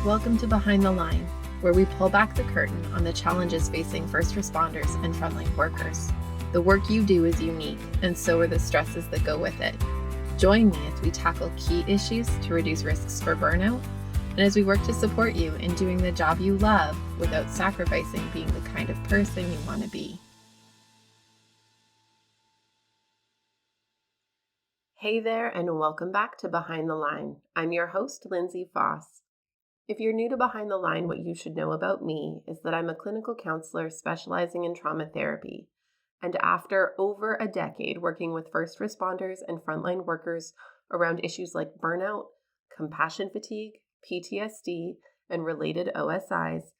Welcome to Behind the Line, where we pull back the curtain on the challenges facing first responders and frontline workers. The work you do is unique, and so are the stresses that go with it. Join me as we tackle key issues to reduce risks for burnout, and as we work to support you in doing the job you love without sacrificing being the kind of person you want to be. Hey there, and welcome back to Behind the Line. I'm your host, Lindsay Foss. If you're new to Behind the Line, what you should know about me is that I'm a clinical counselor specializing in trauma therapy. And after over a decade working with first responders and frontline workers around issues like burnout, compassion fatigue, PTSD, and related OSIs,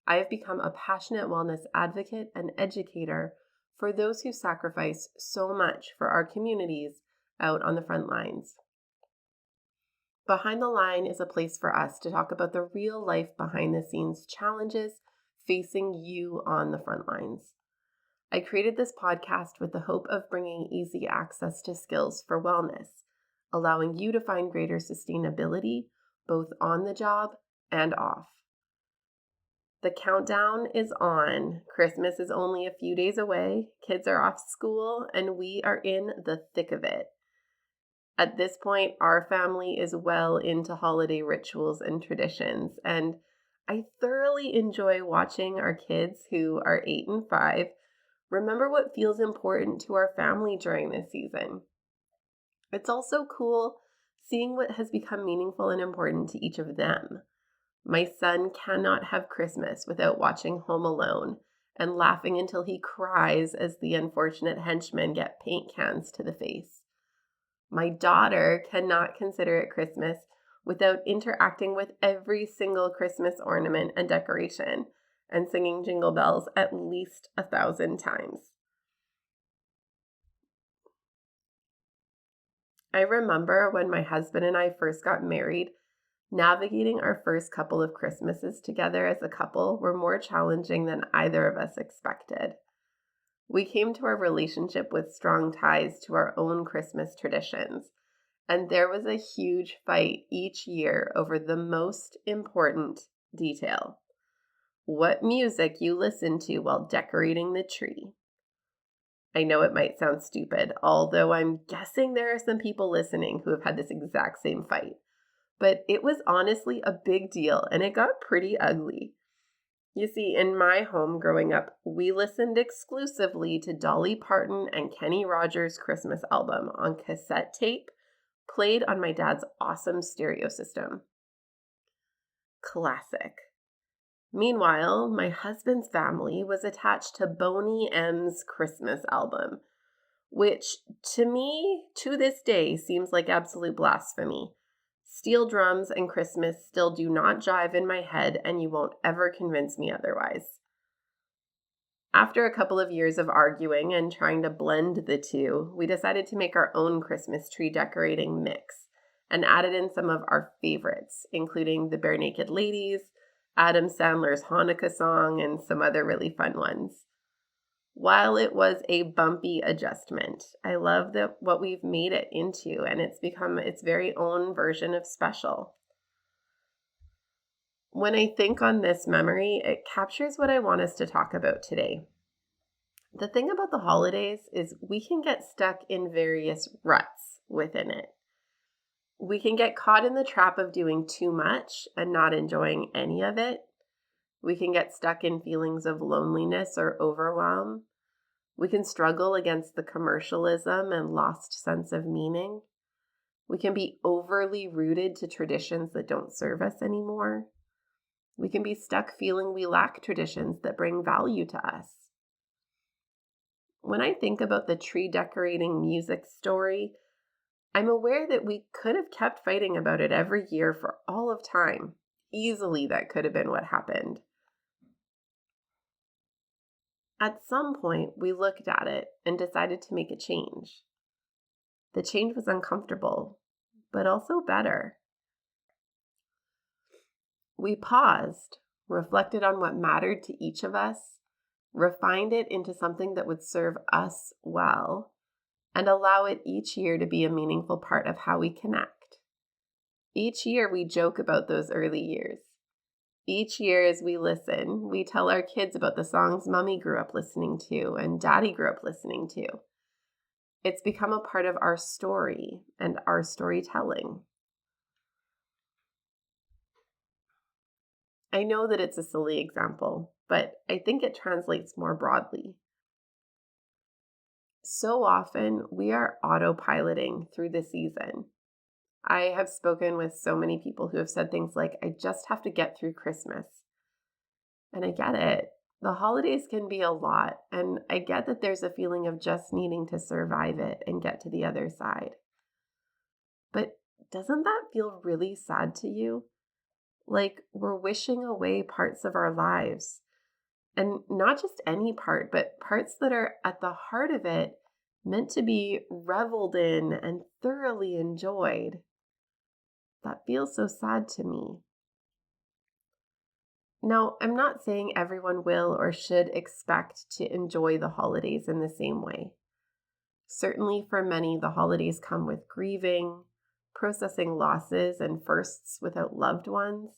I have become a passionate wellness advocate and educator for those who sacrifice so much for our communities out on the front lines. Behind the Line is a place for us to talk about the real life behind the scenes challenges facing you on the front lines. I created this podcast with the hope of bringing easy access to skills for wellness, allowing you to find greater sustainability both on the job and off. The countdown is on. Christmas is only a few days away. Kids are off school, and we are in the thick of it. At this point, our family is well into holiday rituals and traditions, and I thoroughly enjoy watching our kids, who are 8 and 5, remember what feels important to our family during this season. It's also cool seeing what has become meaningful and important to each of them. My son cannot have Christmas without watching Home Alone and laughing until he cries as the unfortunate henchmen get paint cans to the face. My daughter cannot consider it Christmas without interacting with every single Christmas ornament and decoration and singing Jingle Bells at least 1,000 times. I remember when my husband and I first got married, navigating our first couple of Christmases together as a couple were more challenging than either of us expected. We came to our relationship with strong ties to our own Christmas traditions, and there was a huge fight each year over the most important detail: what music you listen to while decorating the tree. I know it might sound stupid, although I'm guessing there are some people listening who have had this exact same fight, but it was honestly a big deal, and it got pretty ugly. You see, in my home growing up, we listened exclusively to Dolly Parton and Kenny Rogers' Christmas album on cassette tape, played on my dad's awesome stereo system. Classic. Meanwhile, my husband's family was attached to Boney M's Christmas album, which to me, to this day, seems like absolute blasphemy. Steel drums and Christmas still do not jive in my head, and you won't ever convince me otherwise. After a couple of years of arguing and trying to blend the two, we decided to make our own Christmas tree decorating mix and added in some of our favorites, including the Bare Naked Ladies, Adam Sandler's Hanukkah song, and some other really fun ones. While it was a bumpy adjustment, I love what we've made it into, and it's become its very own version of special. When I think on this memory, it captures what I want us to talk about today. The thing about the holidays is we can get stuck in various ruts within it. We can get caught in the trap of doing too much and not enjoying any of it. We can get stuck in feelings of loneliness or overwhelm. We can struggle against the commercialism and lost sense of meaning. We can be overly rooted to traditions that don't serve us anymore. We can be stuck feeling we lack traditions that bring value to us. When I think about the tree decorating music story, I'm aware that we could have kept fighting about it every year for all of time. Easily, that could have been what happened. At some point, we looked at it and decided to make a change. The change was uncomfortable, but also better. We paused, reflected on what mattered to each of us, refined it into something that would serve us well, and allow it each year to be a meaningful part of how we connect. Each year we joke about those early years. Each year as we listen, we tell our kids about the songs mommy grew up listening to and daddy grew up listening to. It's become a part of our story and our storytelling. I know that it's a silly example, but I think it translates more broadly. So often we are autopiloting through the season. I have spoken with so many people who have said things like, I just have to get through Christmas. And I get it. The holidays can be a lot, and I get that there's a feeling of just needing to survive it and get to the other side. But doesn't that feel really sad to you? Like we're wishing away parts of our lives. And not just any part, but parts that are at the heart of it, meant to be reveled in and thoroughly enjoyed. That feels so sad to me. Now, I'm not saying everyone will or should expect to enjoy the holidays in the same way. Certainly for many, the holidays come with grieving, processing losses and firsts without loved ones.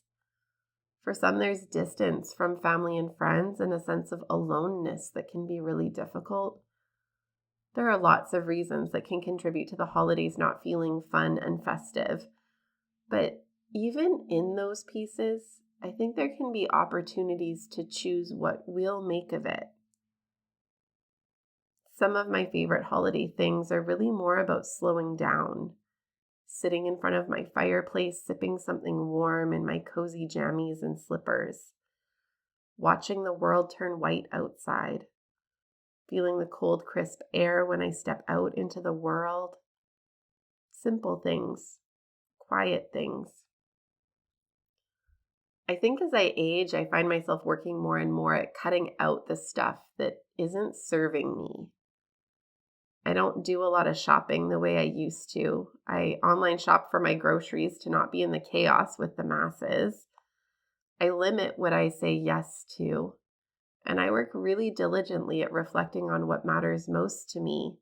For some, there's distance from family and friends and a sense of aloneness that can be really difficult. There are lots of reasons that can contribute to the holidays not feeling fun and festive. But even in those pieces, I think there can be opportunities to choose what we'll make of it. Some of my favorite holiday things are really more about slowing down, sitting in front of my fireplace, sipping something warm in my cozy jammies and slippers, watching the world turn white outside, feeling the cold, crisp air when I step out into the world. Simple things, quiet things. I think as I age, I find myself working more and more at cutting out the stuff that isn't serving me. I don't do a lot of shopping the way I used to. I online shop for my groceries to not be in the chaos with the masses. I limit what I say yes to. And I work really diligently at reflecting on what matters most to me,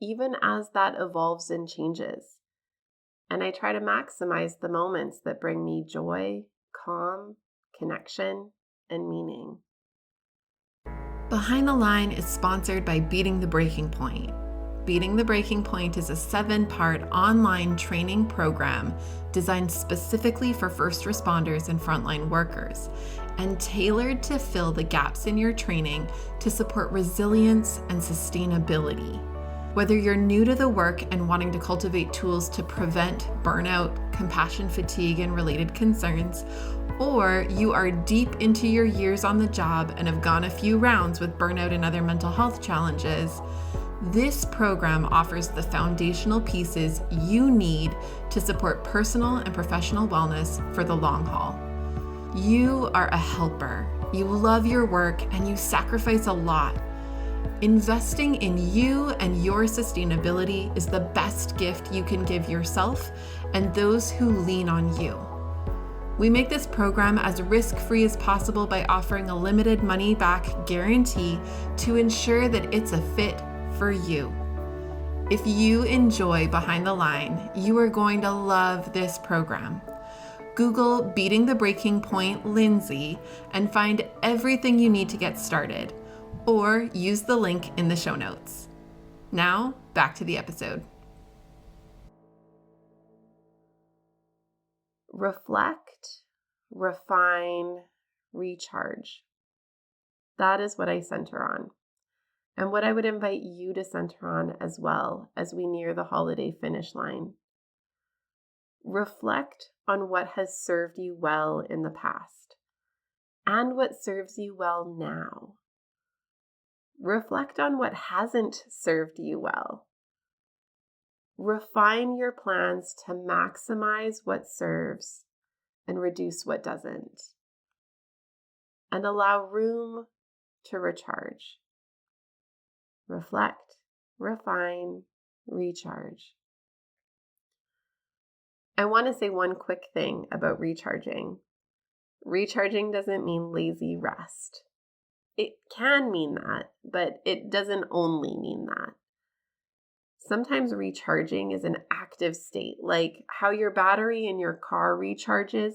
even as that evolves and changes. And I try to maximize the moments that bring me joy, calm, connection, and meaning. Behind the Line is sponsored by Beating the Breaking Point. Beating the Breaking Point is a 7-part online training program designed specifically for first responders and frontline workers, and tailored to fill the gaps in your training to support resilience and sustainability. Whether you're new to the work and wanting to cultivate tools to prevent burnout, compassion fatigue, and related concerns, or you are deep into your years on the job and have gone a few rounds with burnout and other mental health challenges, this program offers the foundational pieces you need to support personal and professional wellness for the long haul. You are a helper. You love your work and you sacrifice a lot. Investing in you and your sustainability is the best gift you can give yourself and those who lean on you. We make this program as risk-free as possible by offering a limited money-back guarantee to ensure that it's a fit for you. If you enjoy Behind the Line, you are going to love this program. Google Beating the Breaking Point Lindsay and find everything you need to get started, or use the link in the show notes. Now, back to the episode. Reflect, refine, recharge. That is what I center on, and what I would invite you to center on as well as we near the holiday finish line. Reflect on what has served you well in the past and what serves you well now. Reflect on what hasn't served you well. Refine your plans to maximize what serves and reduce what doesn't. And allow room to recharge. Reflect, refine, recharge. I want to say one quick thing about recharging. Recharging doesn't mean lazy rest. It can mean that, but it doesn't only mean that. Sometimes recharging is an active state, like how your battery in your car recharges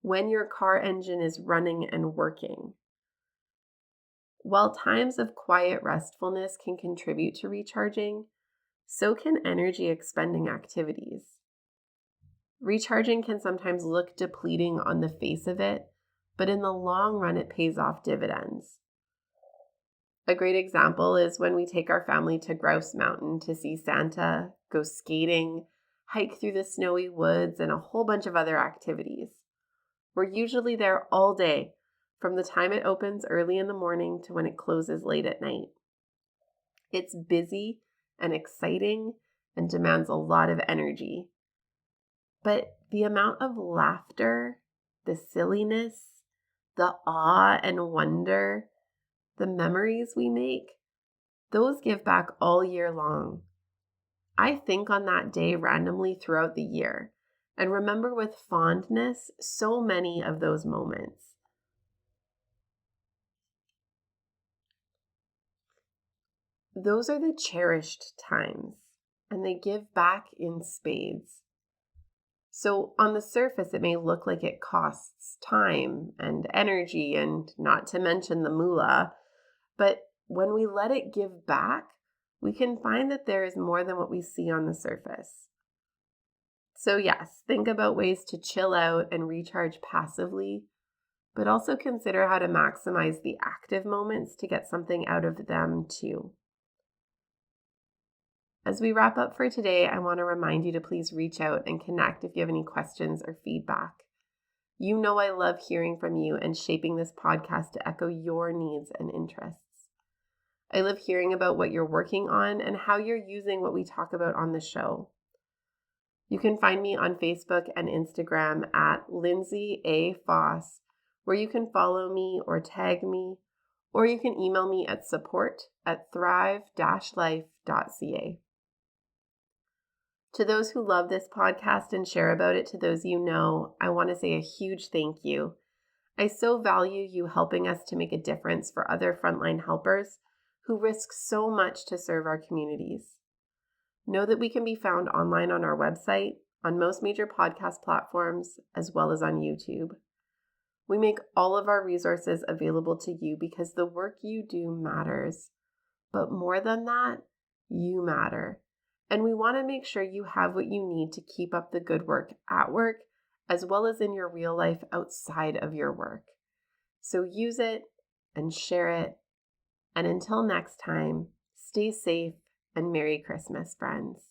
when your car engine is running and working. While times of quiet restfulness can contribute to recharging, so can energy expending activities. Recharging can sometimes look depleting on the face of it, but in the long run, it pays off dividends. A great example is when we take our family to Grouse Mountain to see Santa, go skating, hike through the snowy woods, and a whole bunch of other activities. We're usually there all day, from the time it opens early in the morning to when it closes late at night. It's busy and exciting and demands a lot of energy. But the amount of laughter, the silliness, the awe and wonder, the memories we make, those give back all year long. I think on that day randomly throughout the year and remember with fondness so many of those moments. Those are the cherished times, and they give back in spades. So on the surface, it may look like it costs time and energy and not to mention the moolah, but when we let it give back, we can find that there is more than what we see on the surface. So yes, think about ways to chill out and recharge passively, but also consider how to maximize the active moments to get something out of them too. As we wrap up for today, I want to remind you to please reach out and connect if you have any questions or feedback. You know I love hearing from you and shaping this podcast to echo your needs and interests. I love hearing about what you're working on and how you're using what we talk about on the show. You can find me on Facebook and Instagram at Lindsay A. Foss, where you can follow me or tag me, or you can email me at support@thrive-life.ca. To those who love this podcast and share about it to those you know, I want to say a huge thank you. I so value you helping us to make a difference for other frontline helpers who risk so much to serve our communities. Know that we can be found online on our website, on most major podcast platforms, as well as on YouTube. We make all of our resources available to you because the work you do matters. But more than that, you matter. And we want to make sure you have what you need to keep up the good work at work, as well as in your real life outside of your work. So use it and share it. And until next time, stay safe and Merry Christmas, friends.